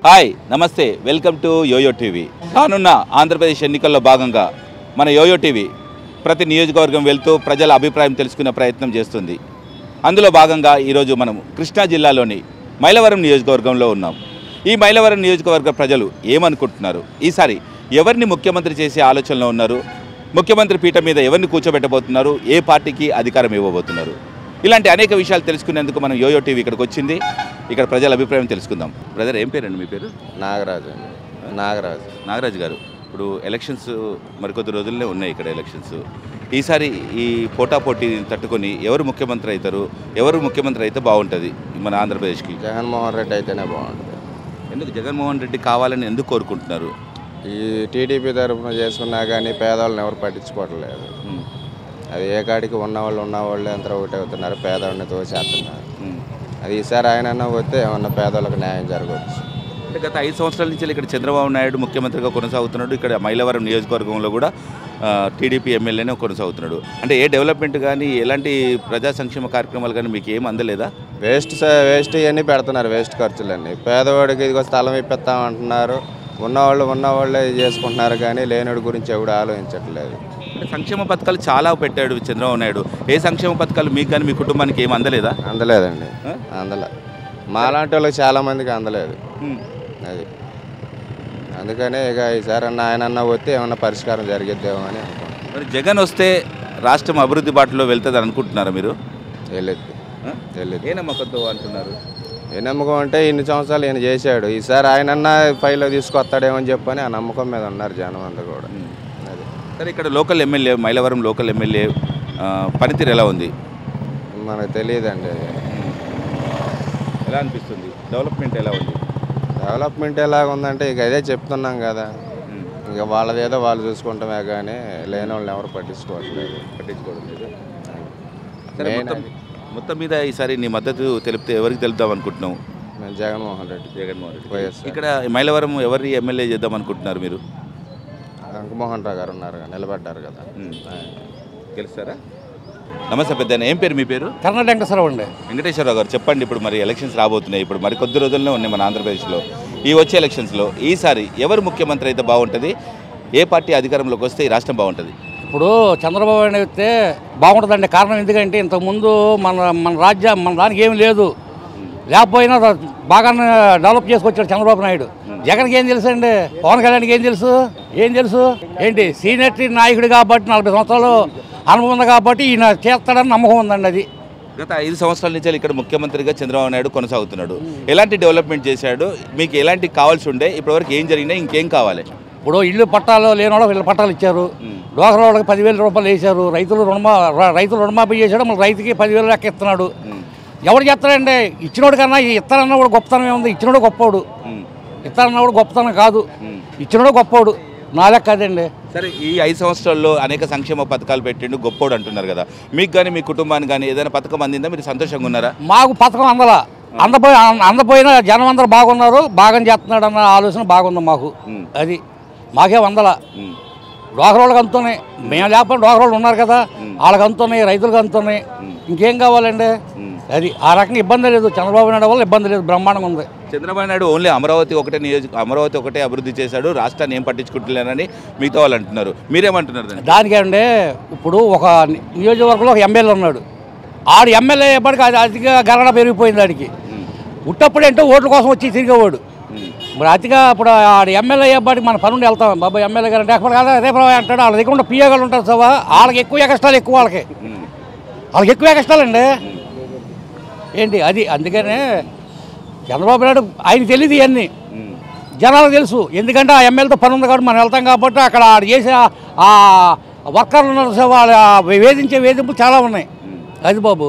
Hi నమస్తే welcome to yo-yo TV. రానున్న ఆంధ్రప్రదేశ్ ఎన్నికల్లో భాగంగా మన యోయో టీవీ ప్రతి నియోజకవర్గం వెళ్తూ ప్రజల అభిప్రాయం తెలుసుకునే ప్రయత్నం చేస్తుంది. అందులో భాగంగా ఈరోజు మనం కృష్ణా జిల్లాలోని మైలవరం నియోజకవర్గంలో ఉన్నాం. ఈ మైలవరం నియోజకవర్గ ప్రజలు ఏమనుకుంటున్నారు, ఈసారి ఎవరిని ముఖ్యమంత్రి చేసే ఆలోచనలో ఉన్నారు, ముఖ్యమంత్రి పీఠం మీద ఎవరిని కూర్చోబెట్టబోతున్నారు, ఏ పార్టీకి అధికారం ఇవ్వబోతున్నారు, ఇలాంటి అనేక విషయాలు తెలుసుకునేందుకు మనం యోయో టీవీ ఇక్కడికి వచ్చింది. ఇక్కడ ప్రజల అభిప్రాయం తెలుసుకుందాం. బ్రదర్, ఏం పేరండి మీ పేరు? నాగరాజు అండి. నాగరాజు గారు, ఇప్పుడు ఎలక్షన్స్ మరికొద్ది రోజుల్లోనే ఉన్నాయి. ఇక్కడ ఎలక్షన్స్ ఈసారి ఈ పోటాపోటీ తట్టుకొని ఎవరు ముఖ్యమంత్రి అవుతారు, ఎవరు ముఖ్యమంత్రి అయితే బాగుంటుంది మన ఆంధ్రప్రదేశ్కి? జగన్మోహన్ రెడ్డి అయితేనే బాగుంటుంది. ఎందుకు జగన్మోహన్ రెడ్డి కావాలని ఎందుకు కోరుకుంటున్నారు? ఈ టీడీపీ తరఫున చేసుకున్నా కానీ పేదవాళ్ళని ఎవరు పట్టించుకోవట్లేదు. అది ఏ కాడికి ఉన్నవాళ్ళు ఎంత ఒకటి అవుతున్నారు, పేదవాడిని తోసేస్తున్నారు. అది ఈసారి ఆయన వస్తే ఏమన్నా పేదవాళ్ళకి న్యాయం జరగవచ్చు. అంటే గత 5 సంవత్సరాల నుంచి ఇక్కడ చంద్రబాబు నాయుడు ముఖ్యమంత్రిగా కొనసాగుతున్నాడు. ఇక్కడ మైలవరం నియోజకవర్గంలో కూడా టీడీపీ ఎమ్మెల్యేనే కొనసాగుతున్నాడు. అంటే ఏ డెవలప్మెంట్ కానీ ఎలాంటి ప్రజా సంక్షేమ కార్యక్రమాలు కానీ మీకు ఏం అందలేదా? వేస్ట్ ఇవన్నీ పెడుతున్నారు, వేస్ట్ ఖర్చులన్నీ. పేదవాడికి ఇదిగో స్థలం ఇప్పిస్తామంటున్నారు, ఉన్నవాళ్ళే చేసుకుంటున్నారు కానీ లేనివాడి గురించి ఎవడు ఆలోచించట్లేదు. సంక్షేమ పథకాలు చాలా పెట్టాడు చంద్రబాబు నాయుడు. ఏ సంక్షేమ పథకాలు మీకు కానీ మీ కుటుంబానికి ఏం అందలేదా? అందలేదండి, మాలాంటి వాళ్ళకి చాలామందికి అందలేదు. అది అందుకనే ఇక ఈసారి ఆయన వస్తే ఏమన్నా పరిష్కారం జరిగిద్దేమో అని అనుకుంటున్నాను. మరి జగన్ వస్తే రాష్ట్రం అభివృద్ధి బాటలో వెళ్తుంది అనుకుంటున్నారా మీరు? వెళ్ళొద్దు. ఏ నమ్మకంతో అంటున్నారు? ఏ నమ్మకం అంటే ఇన్ని సంవత్సరాలు ఈయన చేశాడు, ఈసారి ఆయనన్నా ఫైల్లో తీసుకొస్తాడేమో అని చెప్పని ఆ నమ్మకం మీద ఉన్నారు జనం అంతా కూడా. అది సరే, ఇక్కడ local MLA, Mylavaram local MLA పనితీరు ఎలా ఉంది? మనకు తెలియదండి. ఎలా అనిపిస్తుంది? డెవలప్మెంట్ ఎలా ఉంది? డెవలప్మెంట్ ఎలాగ ఉందంటే ఇక అదే చెప్తున్నాం కదా, ఇక వాళ్ళదేదో వాళ్ళు చూసుకుంటామే కానీ లేని వాళ్ళని ఎవరు పట్టించుకోవడం లేదు. సరే, మొత్తం మీద ఈసారి నీ మద్దతు తెలిపితే ఎవరికి తెలుపుదాం అనుకుంటున్నావు? మేము జగన్మోహన్ రెడ్డి. ఇక్కడ మైలవరం ఎవరి ఎమ్మెల్యే చేద్దాం అనుకుంటున్నారు మీరు? అంకమోహన్ రావు గారు ఉన్నారు, నిలబడ్డారు కదా, గెలుస్తారా? నమస్తే పెద్ద, ఏం పేరు మీ పేరు? కర్ణాటక వెంకటేశ్వరరావు అండి. వెంకటేశ్వరరావు గారు, చెప్పండి. ఇప్పుడు మరి ఎలక్షన్స్ రాబోతున్నాయి, ఇప్పుడు మరి కొద్ది రోజుల్లో ఉన్నాయి మన ఆంధ్రప్రదేశ్లో. ఈ వచ్చే ఎలక్షన్స్లో ఈసారి ఎవరు ముఖ్యమంత్రి అయితే బాగుంటుంది, ఏ పార్టీ అధికారంలోకి వస్తే ఈ రాష్ట్రం బాగుంటుంది? ఇప్పుడు చంద్రబాబు నాయుడు అయితే బాగుంటుందండి. కారణం ఎందుకంటే ఇంతకుముందు మన దానికి ఏమి లేదు, లేకపోయినా బాగా డెవలప్ చేసుకొచ్చాడు చంద్రబాబు నాయుడు. జగన్కి ఏం తెలుసు అండి, పవన్ కళ్యాణ్కి ఏం తెలుసు ఏంటి సీనియర్ నాయకుడు కాబట్టి 40 సంవత్సరాలు అనుభవం ఉంది కాబట్టి ఈయన చేస్తాడని నమ్మకం ఉందండి. అది గత 5 సంవత్సరాల నుంచి ఇక్కడ ముఖ్యమంత్రిగా చంద్రబాబు నాయుడు కొనసాగుతున్నాడు. ఎలాంటి డెవలప్మెంట్ చేశాడు, మీకు ఎలాంటి కావాల్సి ఉండే, ఇప్పటివరకు ఏం జరిగినాయి, ఇంకేం కావాలి? ఇప్పుడు ఇల్లు పట్టాలు లేని వాళ్ళకి ఇళ్ళ పట్టాలు ఇచ్చారు, డోకరా వాళ్ళకి 10,000 రూపాయలు వేశారు, రైతులు రుణమాఫీ చేశాడు, మళ్ళీ రైతుకి 10,000 లెక్క ఇస్తున్నాడు. ఎవరు చేస్తాడండి? ఇచ్చినోడు కన్నా ఇస్తారన్నా కూడా గొప్పతనం ఉంది. ఇచ్చినోడు గొప్పవాడు, ఇస్తారన్నా కూడా గొప్పతనం కాదు, ఇచ్చినోడు గొప్పవాడు. నా లెక్క అదండి. సరే, ఈ 5 సంవత్సరాల్లో అనేక సంక్షేమ పథకాలు పెట్టిండు, గొప్పోడు అంటున్నారు కదా, మీకు కానీ మీ కుటుంబానికి కానీ ఏదైనా పథకం అందిందా? మీరు సంతోషంగా ఉన్నారా? మాకు పథకం అందపోయినా జనం అందరూ బాగున్నారు, బాగా చేస్తున్నాడు అన్న ఆలోచన బాగుంది మాకు. అది మాకే వందల డోకరా వాళ్ళకి అందుతున్నాయి, మేము లేకపోతే డోకరా వాళ్ళు ఉన్నారు కదా, వాళ్ళకి అందుతున్నాయి, రైతులకు అందుతున్నాయి, ఇంకేం కావాలండి? అది ఆ రకంగా ఇబ్బంది లేదు. చంద్రబాబు నాయుడు వల్ల ఇబ్బంది లేదు, బ్రహ్మాండంగా ఉంది. చంద్రబాబు నాయుడు ఓన్లీ అమరావతి ఒకటే అభివృద్ధి చేశాడు, రాష్ట్రాన్ని ఏం పట్టించుకుంటలేనని మిగతా వాళ్ళు అంటున్నారు. మీరేమంటున్నారు దానికంటే? ఇప్పుడు ఒక నియోజకవర్గంలో ఒక ఎమ్మెల్యే ఉన్నాడు, ఆడు ఎమ్మెల్యే ఎప్పటికీ అది అతిగా గరడ పెరిగిపోయింది. ఆడికి ఉట్టప్పుడంటే ఓట్ల కోసం వచ్చి తిరిగేవాడు. ఇప్పుడు అతిగా ఇప్పుడు ఆడు ఎమ్మెల్యే అయ్యేపాటికి మన పనుండి వెళ్తాం, బాబా ఎమ్మెల్యే గారు అంటే ఎక్కడ కదా రేపు అంటాడు. వాళ్ళ దగ్గర పియ్యగాళ్ళు ఉంటారు సవా, వాళ్ళకి ఎక్కువ కష్టాలు, వాళ్ళకి ఎక్కువ కష్టాలండి. ఏంటి అది? అందుకనే చంద్రబాబు నాయుడు ఆయనకి తెలియదు ఇవన్నీ, జనాలకు తెలుసు. ఎందుకంటే ఆ ఎమ్మెల్యేతో పని ఉంది కాబట్టి మనం వెళ్తాం కాబట్టి అక్కడ చేసే ఆ వర్కర్లు ఉన్నారు, వాళ్ళ వేధించే వేధింపులు చాలా ఉన్నాయి. అది బాబు.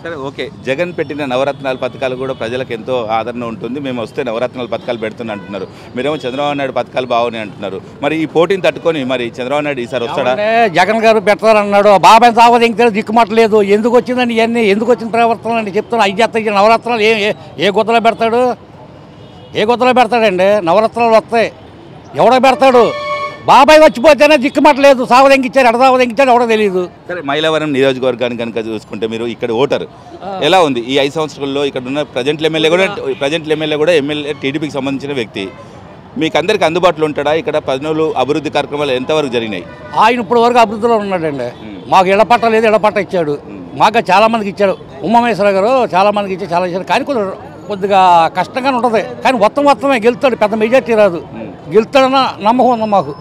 సరే, ఓకే. జగన్ పెట్టిన నవరత్నాల పథకాలు కూడా ప్రజలకు ఎంతో ఆదరణ ఉంటుంది, మేము వస్తే నవరత్నాల పథకాలు పెడుతున్నా అంటున్నారు. మీరేమో చంద్రబాబు నాయుడు పథకాలు బాగున్నాయి అంటున్నారు. మరి ఈ పోటీని తట్టుకొని మరి చంద్రబాబు నాయుడు ఈసారి వస్తాడా? జగన్ గారు పెడతారన్నాడు, బాబాయ్ సావదు ఇంకా దిక్కుమట్లేదు. ఎందుకు వచ్చిందని ఇవన్నీ ఎందుకు వచ్చిన ప్రవర్తనలు అండి చెప్తాను. ఐదు నవరత్నాలు ఏ గుద్దలో పెడతాడు? ఏ గుద్దలో పెడతాడండి? నవరత్నాలు వస్తాయి, ఎవడో పెడతాడు? బాబాయ్ వచ్చిపోతేనే దిక్కుమట్లేదు, సావదెంగిచ్చారు ఎడసావదెంగిచ్చారు ఎవడో తెలియదు. సరే, మైలవరం నియోజకవర్గాన్ని కనుక చూసుకుంటే మీరు ఇక్కడ ఓటరు ఎలా ఉంది ఈ 5 సంవత్సరాల్లో? ఇక్కడ ఉన్న ప్రజెంట్ ఎమ్మెల్యే కూడా ఎమ్మెల్యే టీడీపీకి సంబంధించిన వ్యక్తి. మీకు అందరికి అందుబాటులో ఉంటాడా? ఇక్కడ పనులు అభివృద్ధి కార్యక్రమాలు ఎంతవరకు జరిగినాయి? ఆయన ఇప్పుడు వరకు అభివృద్ధిలో ఉన్నాడండి. మాకు ఇళ్లపట్ట లేదు, ఇళ్లపట్ట ఇచ్చాడు. మాకు చాలా మందికి ఇచ్చాడు. ఉమామేశ్వర గారు చాలా మందికి ఇచ్చి చాలా ఇచ్చాడు. కానీ కొద్దిగా కష్టంగానే ఉంటుంది. కానీ మొత్తమే గెలుస్తాడు, పెద్ద మెజార్టీ రాదు, గెలుస్తాడన్న నమ్మకం ఉంది మాకు.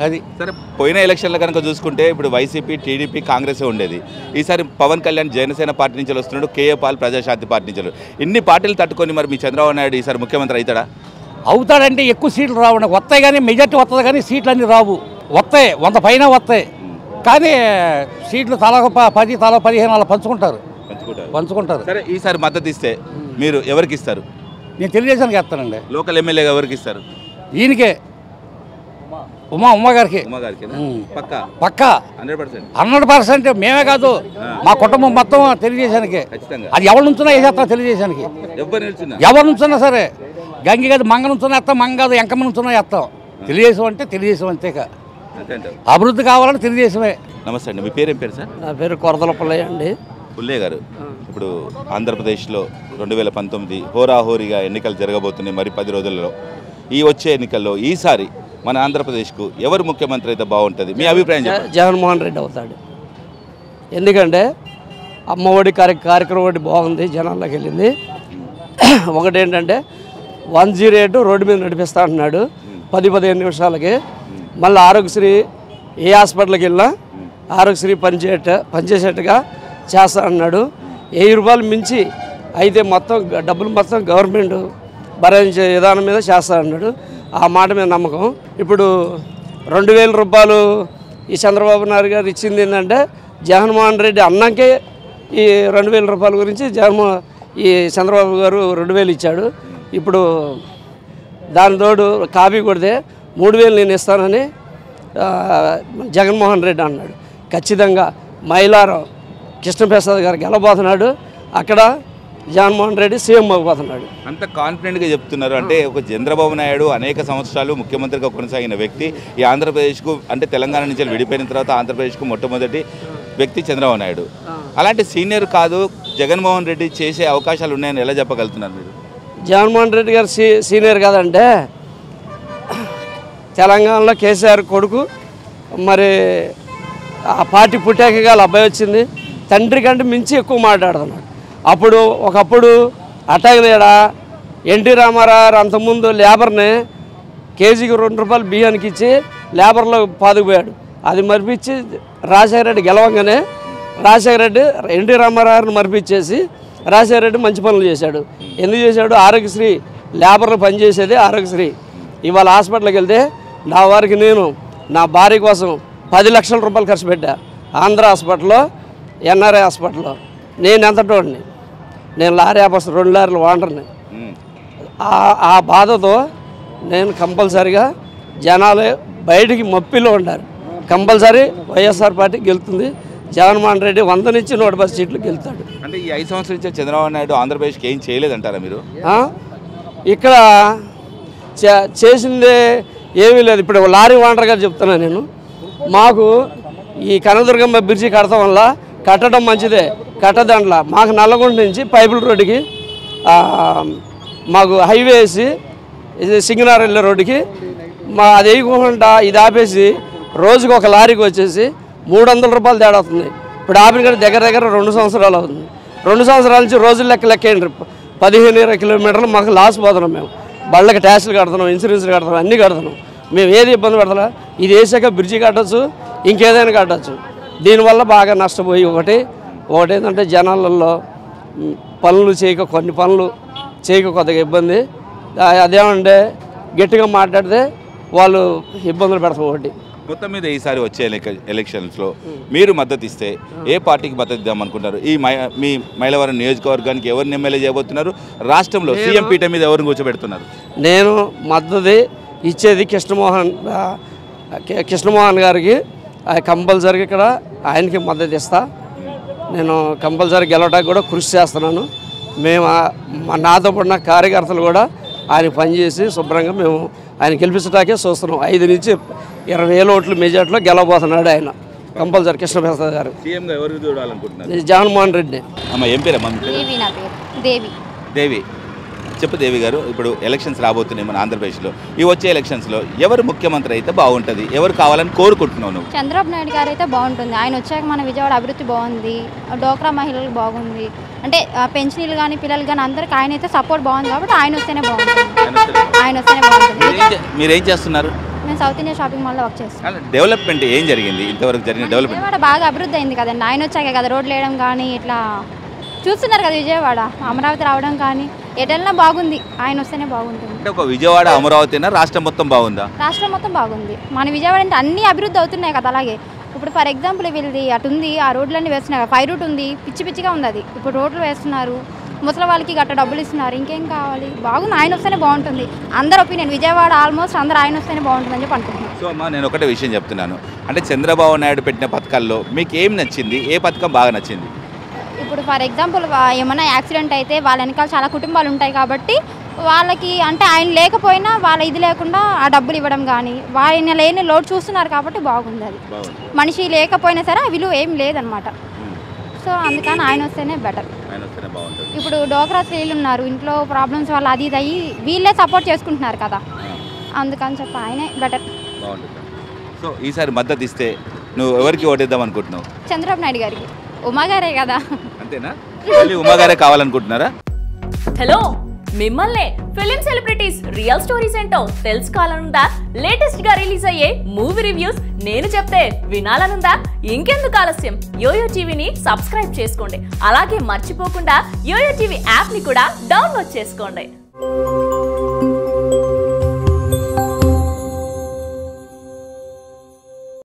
అది సరే, పోయిన ఎలక్షన్లో కనుక చూసుకుంటే ఇప్పుడు వైసీపీ, టీడీపీ, కాంగ్రెస్ ఉండేది. ఈసారి పవన్ కళ్యాణ్ జనసేన పార్టీ నుంచి వస్తున్నాడు, కేఏ పాల్ ప్రజాశాంతి పార్టీ నుంచి. ఇన్ని పార్టీలు తట్టుకొని మరి మీ చంద్రబాబు నాయుడు ఈసారి ముఖ్యమంత్రి అవుతాడా? అవుతాడంటే ఎక్కువ సీట్లు రావు, వస్తాయి కానీ మెజార్టీ వస్తుంది కానీ సీట్లు అన్నీ రావు. వస్తాయి 100 పైన వస్తాయి, కానీ సీట్లు తల 10 తల 15 అలా పంచుకుంటారు. సరే, ఈసారి మద్దతు ఇస్తే మీరు ఎవరికి ఇస్తారు? నేను తెలుగుదేశానికి వేస్తానండి. లోకల్ ఎమ్మెల్యేగా ఎవరికి ఇస్తారు? ఈయనకే, ఉమ్మగారికి. పక్కా 100%. మేమే కాదు, మా కుటుంబం మొత్తం తెలుగుదేశానికి. అది ఎవరి నుంచున్నా వేసేస్తాం తెలుగుదేశానికి. ఎవరి నుంచున్నా సరే, గంగి కాదు మంగ నుంచున్నా వేస్తాం, మంగ కాదు ఎంకమ్మ నుంచున్నా వేస్తాం. తెలుగుదేశం అంటే తెలుగుదేశం అంతేకా. అభివృద్ధి కావాలంటే తెలుగుదేశమే. నమస్తే అండి, మీ పేరు ఏం పేరు సార్? నా పేరు కొరదల పుల్లయ్య అండి. పుల్లయ్య గారు, ఇప్పుడు ఆంధ్రప్రదేశ్లో 2019 హోరాహోరీగా ఎన్నికలు జరగబోతున్నాయి మరి 10 రోజులలో. ఈ వచ్చే ఎన్నికల్లో ఈసారి మన ఆంధ్రప్రదేశ్కు ఎవరు ముఖ్యమంత్రి అయితే బాగుంటుంది? మీ అభిప్రాయం చెప్పండి. జగన్మోహన్ రెడ్డి అవుతాడు. ఎందుకంటే అమ్మఒడి కార్యక్రమం ఒకటి బాగుంది, జనాల్లోకి వెళ్ళింది. ఒకటి ఏంటంటే 108 రోడ్డు మీద నడిపిస్తా అంటున్నాడు 10-15 నిమిషాలకి. మళ్ళీ ఆరోగ్యశ్రీ ఏ హాస్పిటల్కి వెళ్ళినా ఆరోగ్యశ్రీ పనిచేసేట్టుగా చేస్తా అన్నాడు. 1000 రూపాయలు మించి అయితే డబ్బులు మొత్తం గవర్నమెంట్ భరించే విధానం మీద చేస్తా అన్నాడు. ఆ మాట మీద నమ్మకం. ఇప్పుడు 2000 రూపాయలు ఈ చంద్రబాబు నాయుడు గారు ఇచ్చింది ఏంటంటే జగన్మోహన్ రెడ్డి అన్నాకే ఈ 2000 రూపాయల గురించి ఈ చంద్రబాబు గారు 2000 ఇచ్చాడు. ఇప్పుడు దాని తోడు కాపీ కొడితే 3000 నేను ఇస్తానని జగన్మోహన్ రెడ్డి అన్నాడు. ఖచ్చితంగా మైలారం కృష్ణప్రసాద్ గారు గెలబోతున్నాడు. అక్కడ జగన్మోహన్ రెడ్డి సీఎం అవ్వబోతున్నాడు. అంత కాన్ఫిడెంట్గా చెప్తున్నారు అంటే ఒక చంద్రబాబు నాయుడు అనేక సంవత్సరాలు ముఖ్యమంత్రిగా కొనసాగిన వ్యక్తి. ఈ ఆంధ్రప్రదేశ్కు అంటే తెలంగాణ నుంచి విడిపోయిన తర్వాత ఆంధ్రప్రదేశ్కు మొట్టమొదటి వ్యక్తి చంద్రబాబు నాయుడు. అలాంటి సీనియర్ కాదు జగన్మోహన్ రెడ్డి చేసే అవకాశాలు ఉన్నాయని ఎలా చెప్పగలుగుతున్నారు మీరు? జగన్మోహన్ రెడ్డి గారు సీనియర్ కాదంటే తెలంగాణలో కేసీఆర్ కొడుకు, మరి ఆ పార్టీ పుట్టాక వాళ్ళ అబ్బాయి వచ్చింది. తండ్రి కంటే మించి ఎక్కువ మాట్లాడుతున్నాడు. ఒకప్పుడు అట్టగలేడా ఎన్టీ రామారావు అంతకుముందు లేబర్ని కేజీకి 2 రూపాయలు బియ్యానికి ఇచ్చి లేబర్లో పాదుకుపోయాడు. అది మరిపించి రాజశేఖర రెడ్డి గెలవంగానే రాజశేఖర రెడ్డి ఎన్టీ రామారావుని మరిపించేసి రాజశేఖర రెడ్డి మంచి పనులు చేశాడు. ఎందుకు చేశాడు? ఆరోగ్యశ్రీ లేబర్లు పనిచేసేది ఆరోగ్యశ్రీ. ఇవాళ హాస్పిటల్కి వెళ్తే నా వారికి నేను నా భార్య కోసం 10 లక్షల రూపాయలు ఖర్చు పెట్టా. ఆంధ్ర హాస్పిటల్లో, ఎన్ఆర్ఐ హాస్పిటల్లో. నేను ఎంతటోడిని, నేను లారీ వ్యాపారం 2 లారీలు వాండర్ని. ఆ బాధతో నేను కంపల్సరిగా జనాలు బయటికి మప్పిలో ఉండారు. కంపల్సరీ వైఎస్ఆర్ పార్టీ గెలుతుంది. జగన్మోహన్ రెడ్డి 100 నుంచి 110 సీట్లు గెలుతాడు. అంటే ఈ 5 సంవత్సరాల నుంచి చంద్రబాబు నాయుడు ఆంధ్రప్రదేశ్కి ఏం చేయలేదంటారా మీరు? ఇక్కడ చేసిందే ఏమీ లేదు. ఇప్పుడు లారీ వాండర్గా చెప్తున్నాను నేను. మాకు ఈ కనదుర్గమ్మ బ్రిడ్జి కడతాం వల్ల కట్టడం మంచిదే, కట్టదండ్ల మాకు నల్లగొండ నుంచి పైపుల రోడ్డుకి మాకు హైవే వేసి సింగనార్ వెళ్ళే రోడ్డుకి అది వేయకుండా ఇది ఆపేసి రోజుకి ఒక లారీకి వచ్చేసి 300 రూపాయలు తేడా అవుతుంది. ఇప్పుడు ఆపిన కంటే దగ్గర 2 సంవత్సరాలు అవుతుంది. 2 సంవత్సరాల నుంచి రోజులు లెక్కేయండి 15-20 కిలోమీటర్లు మాకు లాస్ పోతున్నాం. మేము బళ్ళకి ట్యాక్స్లు కడుతున్నాం, ఇన్సూరెన్స్లు కడుతున్నాం, అన్నీ కడుతున్నాం. మేము ఏది ఇబ్బంది పడతా. ఇది వేసాక బ్రిడ్జి కట్టచ్చు, ఇంకేదైనా కట్టచ్చు. దీనివల్ల బాగా నష్టపోయి ఒకటి ఏంటంటే జనాలలో కొన్ని పనులు చేయక కొద్దిగా ఇబ్బంది. అదేమంటే గట్టిగా మాట్లాడితే వాళ్ళు ఇబ్బందులు పెడతాం. ఒకటి మొత్తం మీద ఈసారి వచ్చే ఎలక్షన్స్లో మీరు మద్దతు ఇస్తే ఏ పార్టీకి మద్దతు ఇద్దామనుకుంటారు? ఈ మీ మైలవరం నియోజకవర్గానికి ఎవరిని ఎమ్మెల్యే చేయబోతున్నారు? రాష్ట్రంలో సీఎం పీఠ మీద ఎవరిని కూర్చోబెడుతున్నారు? నేను మద్దతు ఇచ్చేది కృష్ణమోహన్ గారికి. కంపల్సరీగా ఇక్కడ ఆయనకి మద్దతు ఇస్తా. నేను కంపల్సరీ గెలవడానికి కూడా కృషి చేస్తున్నాను. మేము నాతో పడిన కార్యకర్తలు కూడా ఆయన పనిచేసి శుభ్రంగా మేము ఆయన గెలిపించడానికే చూస్తున్నాం. 5 నుంచి 20,000 ఓట్లు మెజార్టీలో గెలవబోతున్నాడు ఆయన కంపల్సరీ. కృష్ణప్రసాద్ గారు సీఎంగా ఎవరు చూడాలనుకుంటున్నారు? జగన్మోహన్ రెడ్డి. అమ్మ ఏం పేరు? అమ్మ దేవి. నా పేరు దేవి. దేవి, చెప్పు దేవి గారు, ఇప్పుడు ఎలక్షన్స్ రాబోతున్నాయి మన ఆంధ్రప్రదేశ్లో. ఈ వచ్చే ఎలక్షన్స్లో ఎవరు ముఖ్యమంత్రి అయితే బాగుంటుంది, ఎవరు కావాలని కోరుకుంటున్నావు నువ్వు? చంద్రబాబు నాయుడు గారు అయితే బాగుంటుంది. ఆయన వచ్చాక మన విజయవాడ అభివృద్ధి బాగుంది, డోక్రా మహిళలకు బాగుంది, అంటే పెన్షన్లు కానీ పిల్లలు కానీ అందరికి ఆయన అయితే సపోర్ట్ బాగుంది కాబట్టి ఆయన వస్తేనే బాగుంటుంది. ఆయన వస్తేనే బాగుంటుంది. మీరేం చేస్తున్నారు? మేము సౌత్ ఇండియా షాపింగ్ మాల్లో వర్క్ చేస్తాం. డెవలప్మెంట్ ఏం జరిగింది ఇంతవరకు? జరిగిన డెవలప్మెంట్ విజయవాడ బాగా అభివృద్ధి అయింది కదండి. ఆయన వచ్చాకే కదా రోడ్లు వేయడం కానీ ఇట్లా చూస్తున్నారు కదా. విజయవాడ అమరావతి రావడం కానీ ఎటన్నా బాగుంది. ఆయన వస్తేనే బాగుంటుంది. అంటే ఒక విజయవాడ అమరావతినా రాష్ట్రం మొత్తం బాగుందా? రాష్ట్రం మొత్తం బాగుంది. మన విజయవాడ అంటే అన్ని అభివృద్ధి అవుతున్నాయి కదా. అలాగే ఇప్పుడు ఫర్ ఎగ్జాంపుల్ వీళ్ళది అటు ఉంది, ఆ రోడ్లన్నీ వేస్తున్నారు. 5 రూట్ ఉంది, పిచ్చి పిచ్చిగా ఉంది అది. ఇప్పుడు రోడ్లు వేస్తున్నారు, ముసలి వాళ్ళకి గట్ట డబ్బులు ఇస్తున్నారు. ఇంకేం కావాలి? బాగుంది. ఆయన వస్తేనే బాగుంటుంది. అందరు ఒపీనియన్ విజయవాడ ఆల్మోస్ట్ అందరూ ఆయన వస్తేనే బాగుంటుందని చెప్పి అనుకుంటున్నాను. సో అమ్మా, నేను ఒకటే విషయం చెప్తున్నాను. అంటే చంద్రబాబు నాయుడు పెట్టిన పథకాల్లో మీకు ఏం నచ్చింది? ఏ పథకం బాగా నచ్చింది? ఇప్పుడు ఫర్ ఎగ్జాంపుల్ ఏమైనా యాక్సిడెంట్ అయితే వాళ్ళ వెనకాల చాలా కుటుంబాలు ఉంటాయి కాబట్టి వాళ్ళకి అంటే ఆయన లేకపోయినా వాళ్ళ ఇది లేకుండా ఆ డబ్బులు ఇవ్వడం కానీ ఆయన లేని లోటు చూస్తున్నారు కాబట్టి బాగుంది. అది మనిషి లేకపోయినా సరే ఆ విలువ ఏం లేదనమాట. సో అందుకని ఆయన వస్తేనే బెటర్. ఇప్పుడు డోక్రా స్త్రీలు ఉన్నారు, ఇంట్లో ప్రాబ్లమ్స్ వల్ల అది ఇది అయ్యి వీళ్ళే సపోర్ట్ చేసుకుంటున్నారు కదా, అందుకని చెప్పి ఆయనే బెటర్. సో ఈసారి మద్దతు ఇస్తే నువ్వు ఎవరికి ఓటేద్దాం అనుకుంటున్నావు? చంద్రబాబు నాయుడు గారికి. ఉమాగారే కదా. అంతేనా? ఉమాగారే కావాలనుకుంటున్నారా? హలో, మిమ్మల్నే ఫిలిం సెలబ్రిటీస్ రియల్ స్టోరీస్ ఏంటో తెలుసుకోవాలనుందా? లేటెస్ట్ గా రిలీజ్ అయ్యే మూవీ రివ్యూస్ నేను చెప్తే వినాలనుందా? ఇంకెందుకు ఆలస్యం, యోయో టీవీని సబ్స్క్రైబ్ చేసుకోండి. అలాగే మర్చిపోకుండా యోయో టీవీ యాప్ ని కూడా డౌన్లోడ్ చేసుకోండి.